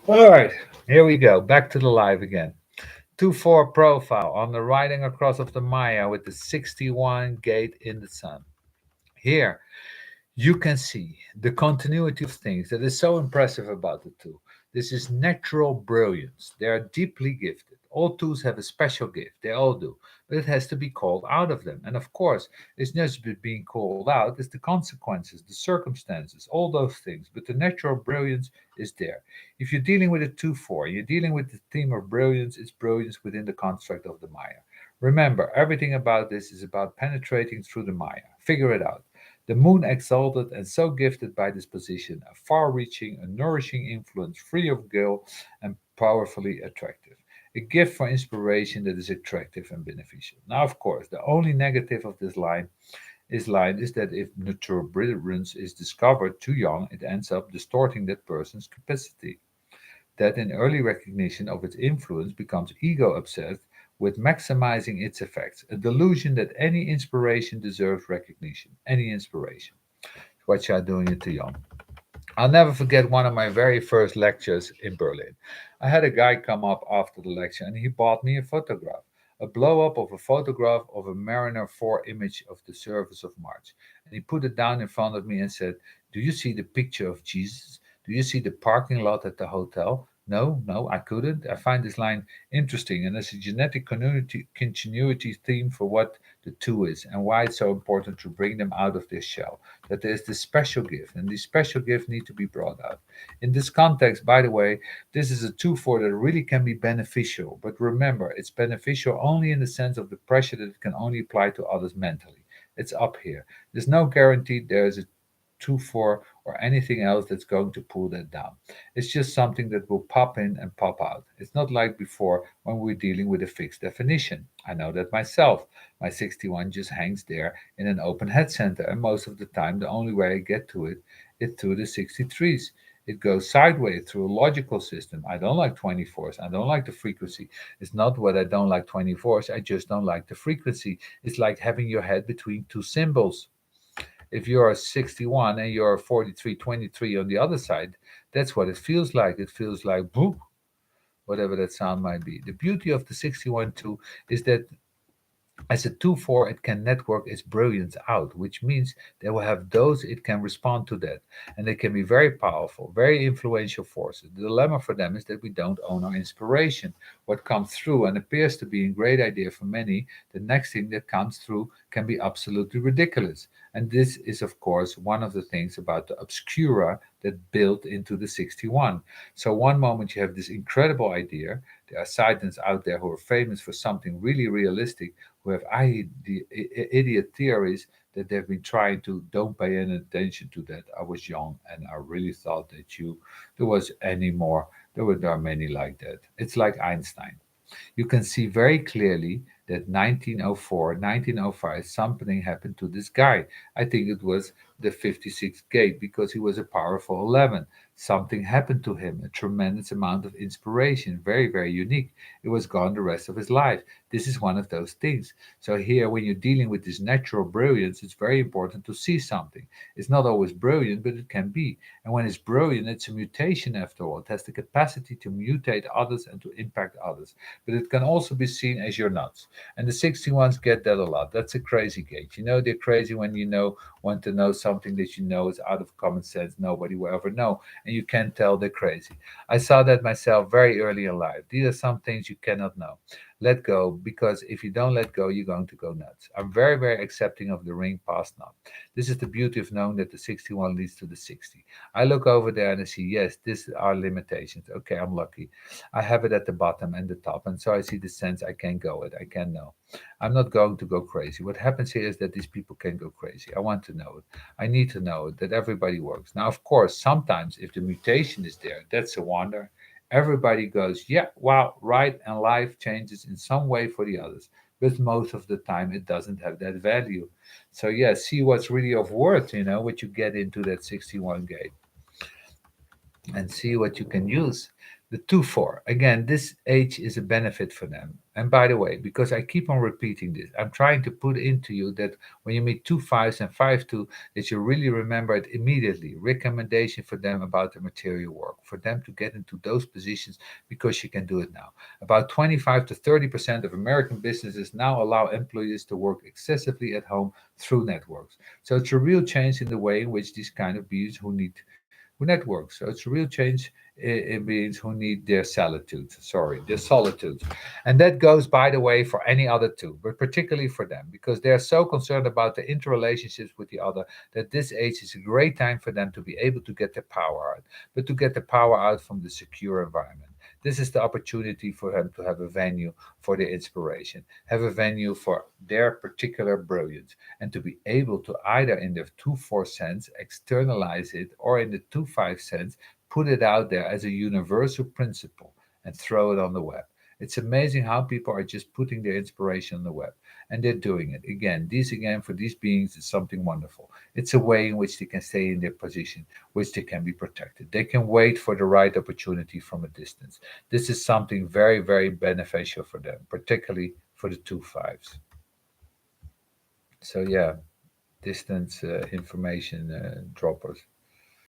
All right, here we go. Back to the live again. 2-4 profile on the riding across of the Maya with the 61 gate in the sun. Here, you can see the continuity of things that is so impressive about the two. This is natural brilliance. They are deeply gifted. All twos have a special gift. They all do. But it has to be called out of them. And of course, it's not just being called out, it's the consequences, the circumstances, all those things. But the natural brilliance is there. If you're dealing with a 2-4, you're dealing with the theme of brilliance, it's brilliance within the construct of the Maya. Remember, everything about this is about penetrating through the Maya. Figure it out. The moon exalted and so gifted by this position, a far reaching, a nourishing influence, free of guile and powerfully attractive. A gift for inspiration that is attractive and beneficial. Now, of course, the only negative of this line is that if natural brilliance is discovered too young, it ends up distorting that person's capacity. That in early recognition of its influence becomes ego obsessed with maximizing its effects, a delusion that any inspiration deserves recognition. Any inspiration. What you are doing it too young. I'll never forget one of my very first lectures in Berlin. I had a guy come up after the lecture and he bought me a photograph, a blow up of a photograph of a Mariner 4 image of the service of March. And he put it down in front of me and said, "Do you see the picture of Jesus? Do you see the parking lot at the hotel?" No, no, I couldn't. I find this line interesting, and there's a genetic continuity theme for what the two is and why it's so important to bring them out of this shell, that there's this special gift, and these special gifts need to be brought out. In this context, by the way, this is a 2-4 that really can be beneficial, but remember, it's beneficial only in the sense of the pressure that it can only apply to others mentally. It's up here. There's no guarantee there's a 2-4 or anything else that's going to pull that down. It's just something that will pop in and pop out. It's not like before when we were dealing with a fixed definition. I know that myself. My 61 just hangs there in an open head center, and most of the time, the only way I get to it is through the 63s. It goes sideways through a logical system. I don't like 24s. I don't like the frequency. It's not what I don't like 24s. I just don't like the frequency. It's like having your head between two cymbals. If you're a 61 and you're a 4323 on the other side, that's what it feels like. It feels like boo, whatever that sound might be. The beauty of the 61 too is that as a 2-4, it can network its brilliance out, which means they will have those it can respond to that. And they can be very powerful, very influential forces. The dilemma for them is that we don't own our inspiration. What comes through and appears to be a great idea for many, the next thing that comes through can be absolutely ridiculous. And this is, of course, one of the things about the obscura that built into the 61. So, one moment you have this incredible idea. There are scientists out there who are famous for something really realistic, who have idiot theories that they've been trying to don't pay any attention to that. I was young and I really thought that there was any more. There are many like that. It's like Einstein. You can see very clearly that 1904, 1905, something happened to this guy. I think it was the 56th gate because he was a powerful 11. Something happened to him, a tremendous amount of inspiration, very, very unique. It was gone the rest of his life. This is one of those things. So, here, when you're dealing with this natural brilliance, it's very important to see something. It's not always brilliant, but it can be. And when it's brilliant, it's a mutation after all. It has the capacity to mutate others and to impact others, but it can also be seen as you're nuts. And the 61s get that a lot. That's a crazy gate. You know, they're crazy when want to know something that you know is out of common sense. Nobody will ever know. And you can tell they're crazy. I saw that myself very early in life. These are some things you cannot know. Let go, because if you don't let go, you're going to go nuts. I'm very, very accepting of the ring past now. This is the beauty of knowing that the 61 leads to the 60. I look over there and I see, yes, these are limitations. Okay, I'm lucky. I have it at the bottom and the top, and so I see the sense I can go it. I can know. I'm not going to go crazy. What happens here is that these people can go crazy. I want to know it. I need to know it, that everybody works. Now, of course, sometimes if the mutation is there, that's a wonder. Everybody goes, yeah, wow, right, and life changes in some way for the others. But most of the time, it doesn't have that value. So, yeah, see what's really of worth, what you get into that 61 gate and see what you can use. The 2-4. Again, this age is a benefit for them. And by the way, because I keep on repeating this, I'm trying to put into you that when you meet two fives and 5-2, that you really remember it immediately. Recommendation for them about the material work, for them to get into those positions because you can do it now. About 25 to 30% of American businesses now allow employees to work excessively at home through networks. So it's a real change in the way in which these kind of beings who network. So it's a real change in beings who need their solitude. And that goes, by the way, for any other two, but particularly for them, because they're so concerned about the interrelationships with the other that this age is a great time for them to be able to get their power out, but to get the power out from the secure environment. This is the opportunity for them to have a venue for their inspiration, have a venue for their particular brilliance, and to be able to either in the 2-4 sense externalize it or in the 2-5 sense put it out there as a universal principle and throw it on the web. It's amazing how people are just putting their inspiration on the web, and they're doing it. Again, for these beings is something wonderful. It's a way in which they can stay in their position, which they can be protected. They can wait for the right opportunity from a distance. This is something very, very beneficial for them, particularly for the 2-5s. So yeah, distance information droppers.